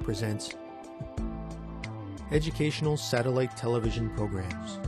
presents Educational Satellite Television Programs.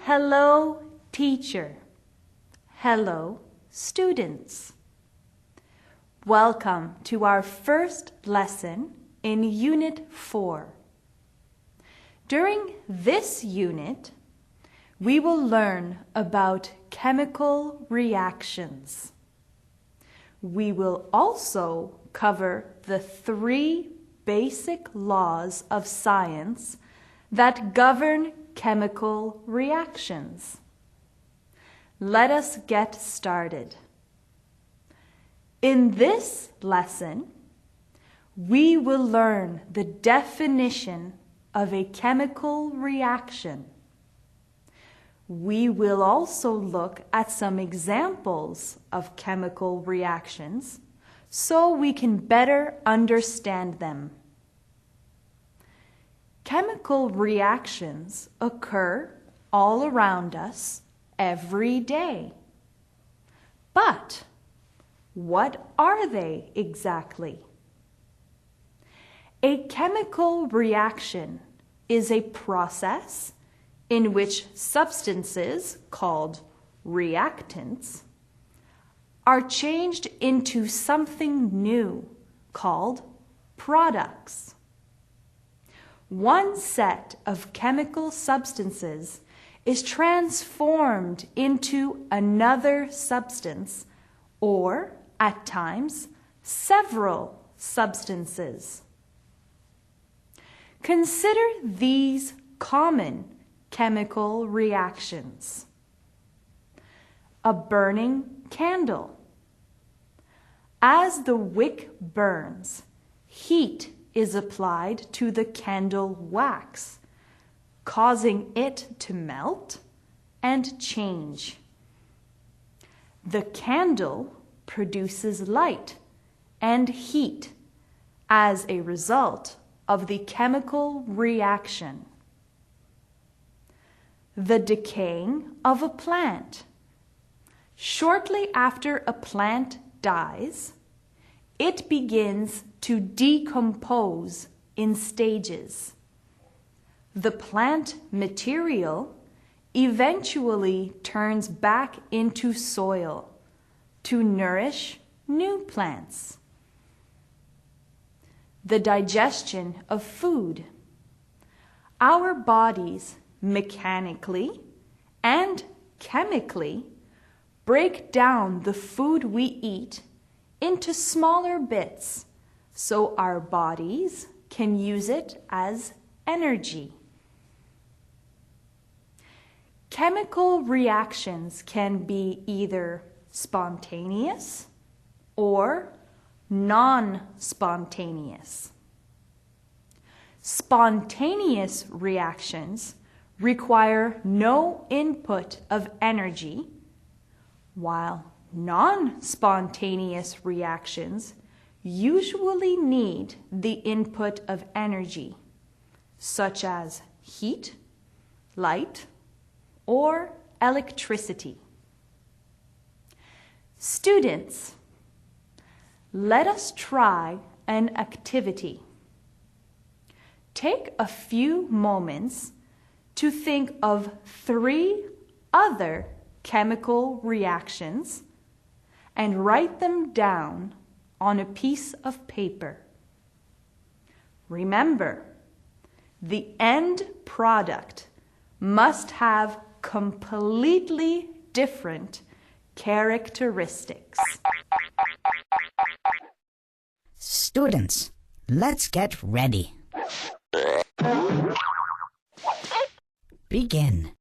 Hello, teacher. Hello, students. Welcome to our first lesson in Unit 4. During this unit, we will learn about chemical reactions. We will also cover the 3 basic laws of science that govern chemical reactions. Let us get started. In this lesson, we will learn the definition of a chemical reaction. We will also look at some examples of chemical reactions so we can better understand them. Chemical reactions occur all around us every day. But what are they exactly? A chemical reaction is a process in which substances called reactants are changed into something new called products. One set of chemical substances is transformed into another substance, or at times, several substances. Consider these common chemical reactions. A burning candle. As the wick burns, heat is applied to the candle wax, causing it to melt and change. The candle produces light and heat as a result of the chemical reaction. The decaying of a plant. Shortly after a plant dies, it begins to decompose in stages. The plant material eventually turns back into soil to nourish new plants. The digestion of food. Our bodies mechanically and chemically break down the food we eat into smaller bits so our bodies can use it as energy. Chemical reactions can be either spontaneous or non-spontaneous. Spontaneous reactions require no input of energy, while non-spontaneous reactions usually need the input of energy, such as heat, light, or electricity. Students, let us try an activity. Take a few moments to think of 3 other chemical reactions and write them down on a piece of paper. Remember, the end product must have completely different characteristics. Students, let's get ready. Begin.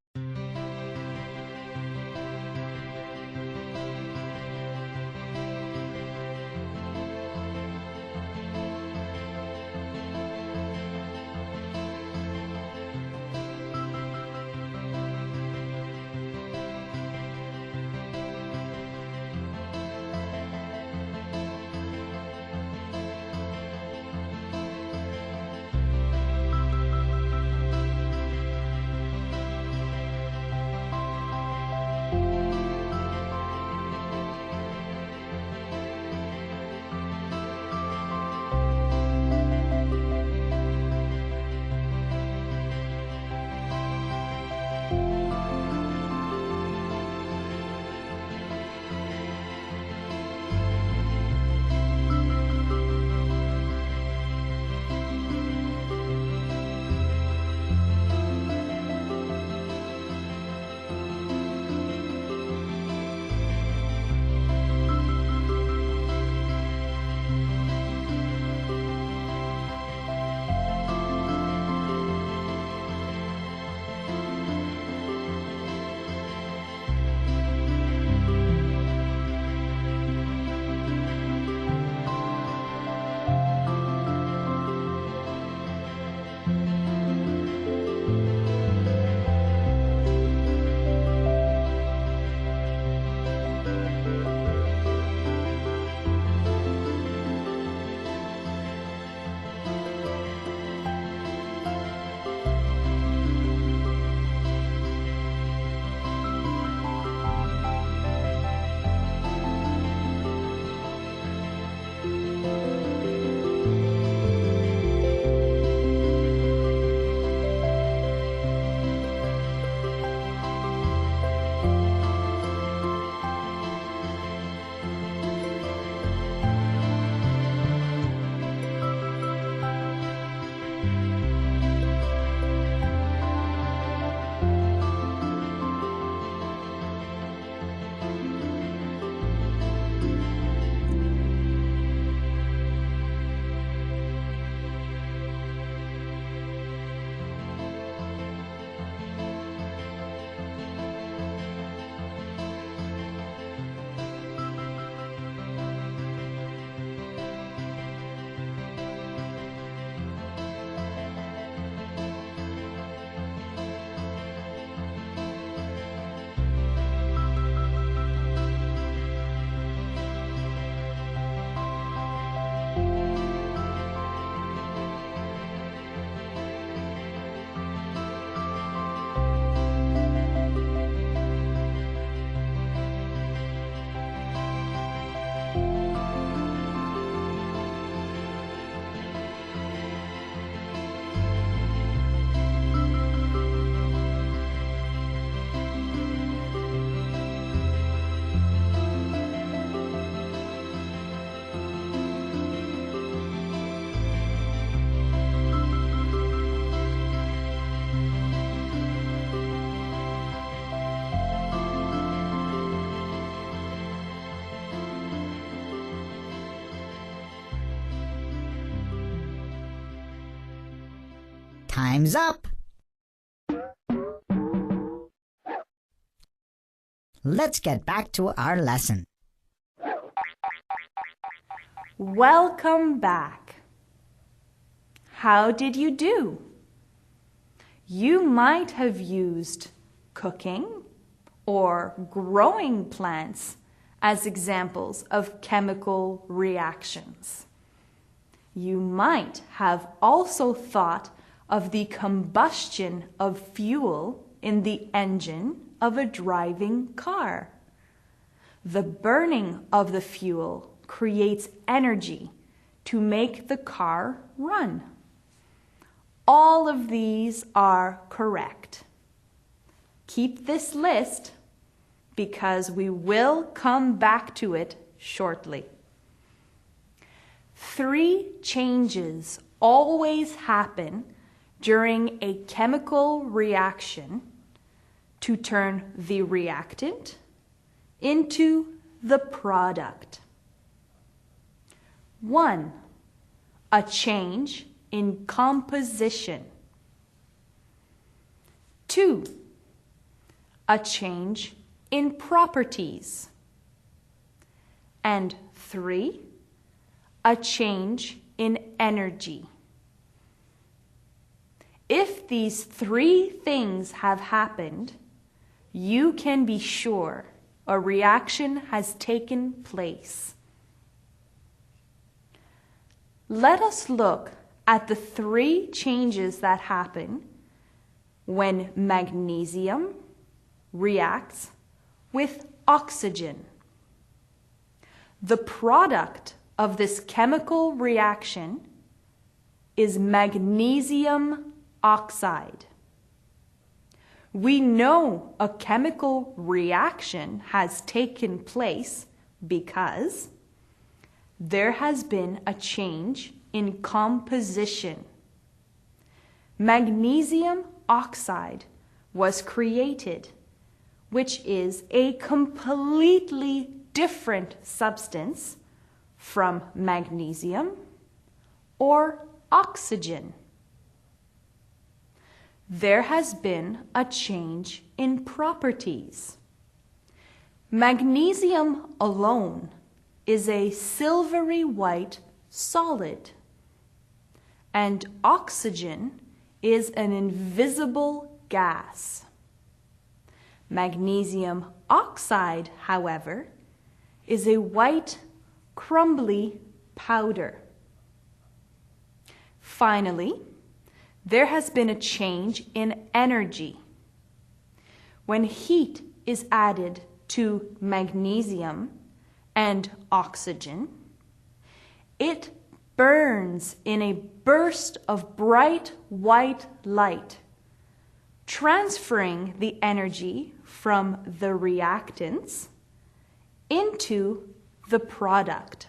Time's up. Let's get back to our lesson. Welcome back. How did you do? You might have used cooking or growing plants as examples of chemical reactions. You might have also thought of the combustion of fuel in the engine of a driving car. The burning of the fuel creates energy to make the car run. All of these are correct. Keep this list because we will come back to it shortly. 3 changes always happen during a chemical reaction to turn the reactant into the product. 1. A change in composition. 2. A change in properties. And 3. A change in energy. If these 3 things have happened, you can be sure a reaction has taken place. Let us look at the 3 changes that happen when magnesium reacts with oxygen. The product of this chemical reaction is magnesium oxide. We know a chemical reaction has taken place because there has been a change in composition. Magnesium oxide was created, which is a completely different substance from magnesium or oxygen. There has been a change in properties. Magnesium alone is a silvery white solid, and oxygen is an invisible gas. Magnesium oxide, however, is a white, crumbly powder. Finally, there has been a change in energy. When heat is added to magnesium and oxygen, it burns in a burst of bright white light, transferring the energy from the reactants into the product.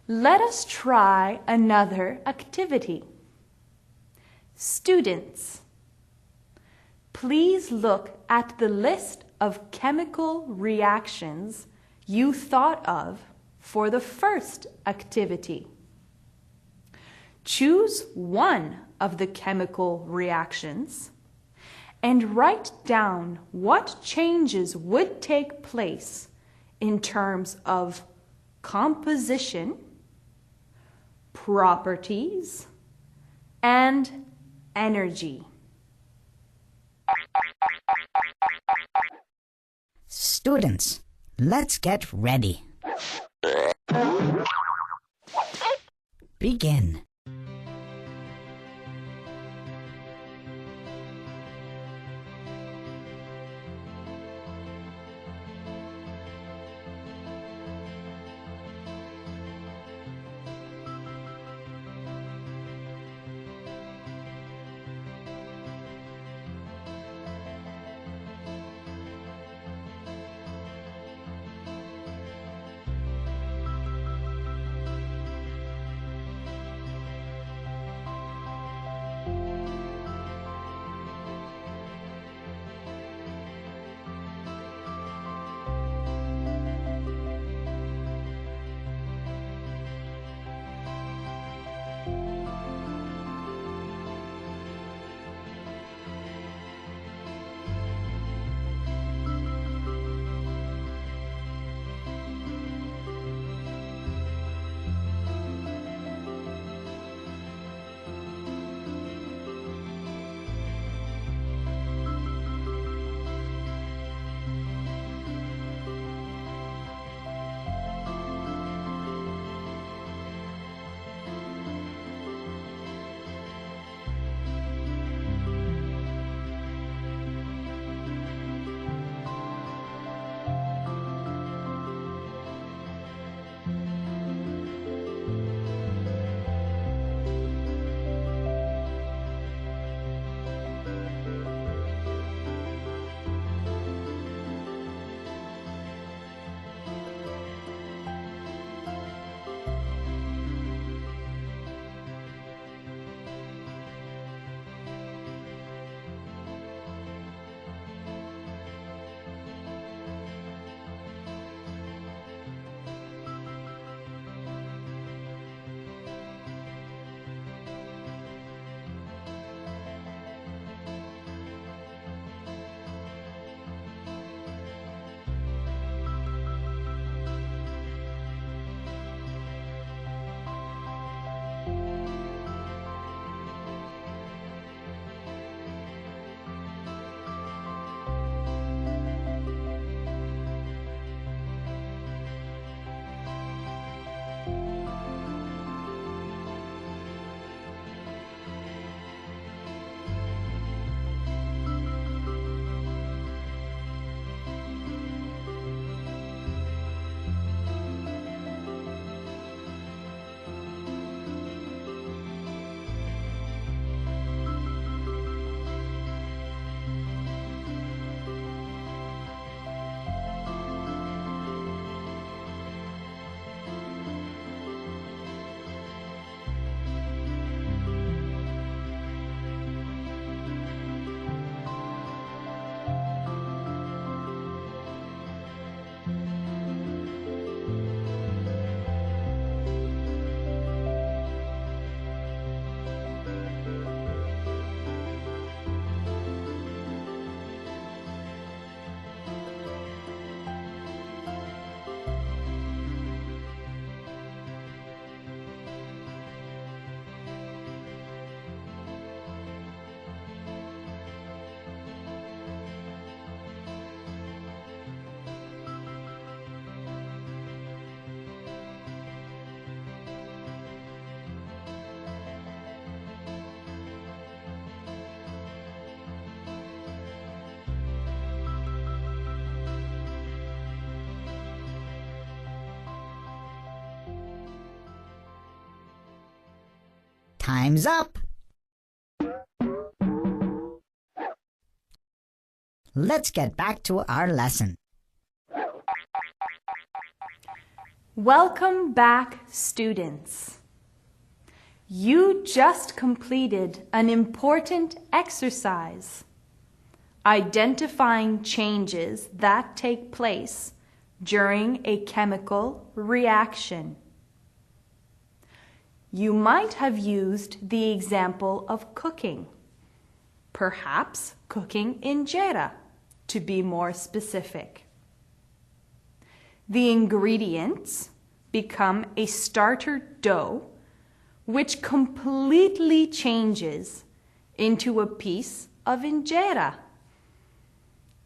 Let us try another activity. Students, please look at the list of chemical reactions you thought of for the first activity. Choose one of the chemical reactions and write down what changes would take place in terms of composition, properties, and energy. Students, let's get ready. Begin. Time's up. Let's get back to our lesson. Welcome back, students. You just completed an important exercise, identifying changes that take place during a chemical reaction. You might have used the example of cooking, perhaps cooking injera, to be more specific. The ingredients become a starter dough, which completely changes into a piece of injera.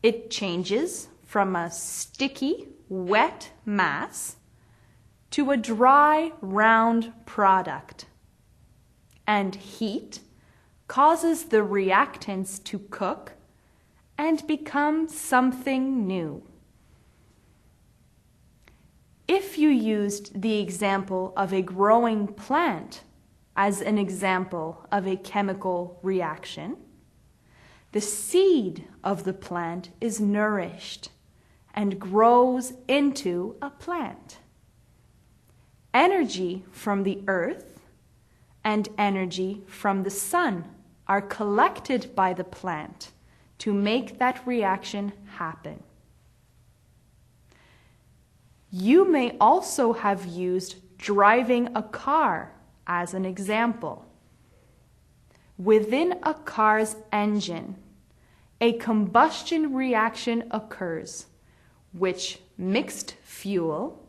It changes from a sticky, wet mass to a dry, round product. And heat causes the reactants to cook and become something new. If you used the example of a growing plant as an example of a chemical reaction, the seed of the plant is nourished and grows into a plant. Energy from the earth and energy from the sun are collected by the plant to make that reaction happen. You may also have used driving a car as an example. Within a car's engine, a combustion reaction occurs, which mixed fuel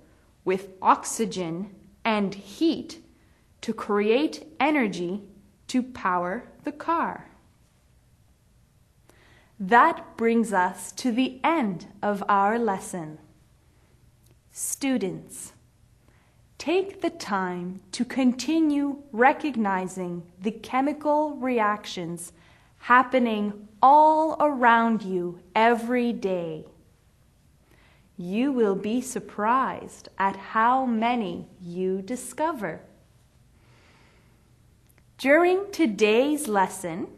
with oxygen and heat to create energy to power the car. That brings us to the end of our lesson. Students, take the time to continue recognizing the chemical reactions happening all around you every day. You will be surprised at how many you discover. During today's lesson,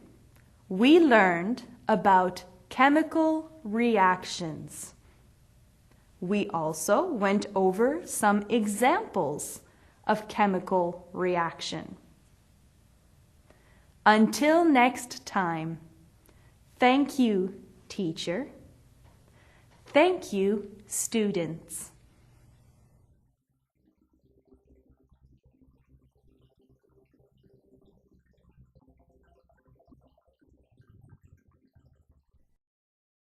we learned about chemical reactions. We also went over some examples of chemical reaction. Until next time, thank you, teacher. Thank you, students.